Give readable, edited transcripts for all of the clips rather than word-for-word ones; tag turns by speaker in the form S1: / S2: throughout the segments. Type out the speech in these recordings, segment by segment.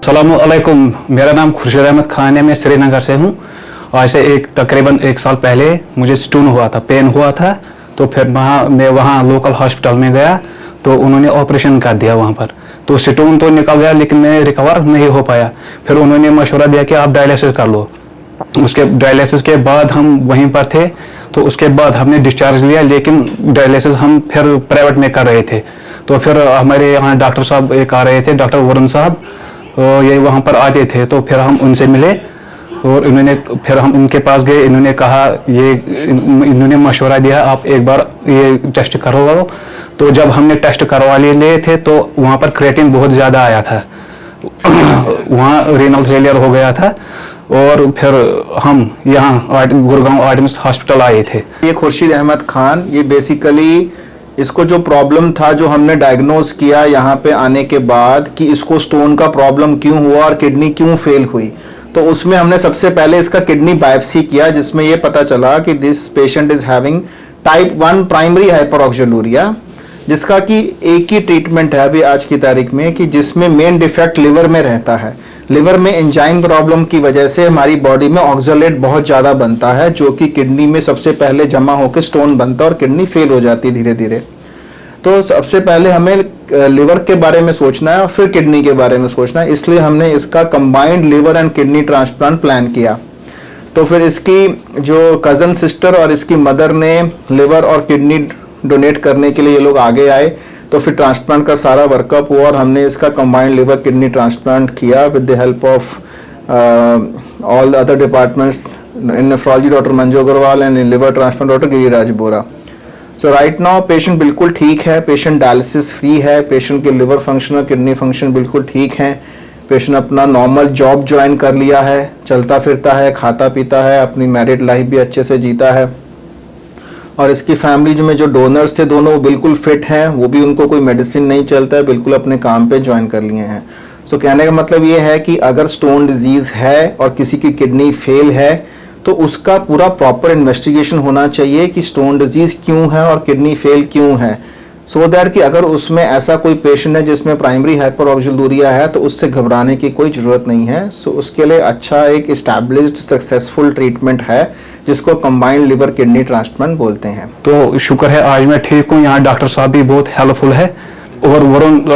S1: अस्सलामुअलैकुम। मेरा नाम खुर्शीद अहमद खान है। मैं श्रीनगर से हूँ। आज से तकरीबन एक साल पहले मुझे स्टोन हुआ था, पेन हुआ था। तो फिर मैं वहाँ लोकल हॉस्पिटल में गया तो उन्होंने ऑपरेशन कर दिया वहाँ पर। तो स्टोन तो निकल गया लेकिन मैं रिकवर नहीं हो पाया। फिर उन्होंने मशवरा दिया कि आप डायलिसिस कर लो। उसके डायलिसिस के बाद हम वहीं पर थे। तो उसके बाद हमने डिस्चार्ज लिया, लेकिन डायलिसिस हम फिर प्राइवेट में कर रहे थे। तो फिर हमारे यहाँ डॉक्टर साहब एक आ रहे थे, डॉक्टर वरुण साहब, ये वहाँ पर आते थे। तो फिर हम उनसे मिले और फिर हम इनके पास गए। इन्होंने कहा, इन्होंने मशवरा दिया आप एक बार ये टेस्ट करवाओ। तो जब हमने टेस्ट करवा लिए थे तो वहाँ पर क्रिएटिन बहुत ज़्यादा आया था, वहाँ रीनल फेलियर हो गया था। और फिर हम यहाँ गुड़गांव आर्टमिस हॉस्पिटल आए थे।
S2: ये खुर्शीद अहमद खान, ये बेसिकली इसको जो प्रॉब्लम था, जो हमने डायग्नोज किया यहाँ पे आने के बाद कि इसको स्टोन का प्रॉब्लम क्यों हुआ और किडनी क्यों फेल हुई, तो उसमें हमने सबसे पहले इसका किडनी बायोप्सी किया, जिसमें ये पता चला कि this patient is having type 1 primary hyperoxaluria, जिसका कि एक ही ट्रीटमेंट है अभी आज की तारीख में, कि जिसमें मेन डिफेक्ट लिवर में रहता है। लिवर में एंजाइम प्रॉब्लम की वजह से हमारी बॉडी में ऑक्सलेट बहुत ज़्यादा बनता है, जो कि किडनी में सबसे पहले जमा होकर स्टोन बनता है और किडनी फेल हो जाती है धीरे धीरे। तो सबसे पहले हमें लिवर के बारे में सोचना है और फिर किडनी के बारे में सोचना है, इसलिए हमने इसका combined liver and kidney transplant plan किया। तो फिर इसकी जो कज़न सिस्टर और इसकी मदर ने लिवर और किडनी डोनेट करने के लिए ये लोग आगे आए। तो फिर ट्रांसप्लांट का सारा वर्कअप हुआ और हमने इसका कंबाइंड लिवर किडनी ट्रांसप्लांट किया with the help of all the other departments, in nephrology doctor Manju Agrawal and in liver transplant doctor Giriraj Bora. So right now patient बिल्कुल ठीक है, पेशेंट डायलिसिस फ्री है, पेशेंट के लिवर फंक्शन और किडनी फंक्शन बिल्कुल ठीक हैं। पेशेंट अपना नॉर्मल जॉब ज्वाइन कर लिया है, चलता फिरता है, खाता पीता है, अपनी मैरिड लाइफ भी अच्छे से जीता है। और इसकी फैमिली में जो डोनर्स थे दोनों, वो बिल्कुल फिट हैं, वो भी उनको कोई मेडिसिन नहीं चलता है, बिल्कुल अपने काम पे ज्वाइन कर लिए हैं। सो कहने का मतलब ये है कि अगर स्टोन डिजीज़ है और किसी की किडनी फेल है तो उसका पूरा प्रॉपर इन्वेस्टिगेशन होना चाहिए कि स्टोन डिजीज़ क्यों है और किडनी फेल क्यों है, सो दैट कि अगर उसमें ऐसा कोई पेशेंट है जिसमें प्राइमरी हाइपरऑक्सीलूरिया है तो उससे घबराने की कोई ज़रूरत नहीं है। सो उसके लिए अच्छा एक इस्टेब्लिश्ड सक्सेसफुल ट्रीटमेंट है जिसको कंबाइंड लिवर किडनी ट्रांसप्लांट बोलते हैं।
S1: तो शुक्र है आज मैं ठीक हूँ। यहाँ डॉक्टर साहब भी बहुत हेल्पफुल है और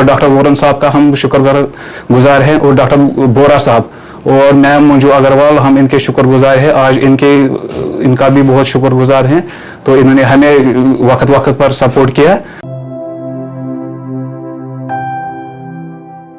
S1: डॉक्टर वरुण साहब का हम शुक्रगुजार हैं, और डॉक्टर बोरा साहब और मैम मंजू अग्रवाल, हम इनके शुक्रगुजार हैं। आज इनका भी बहुत शुक्रगुजार हैं। तो इन्होंने हमें वक्त वक्त पर सपोर्ट किया।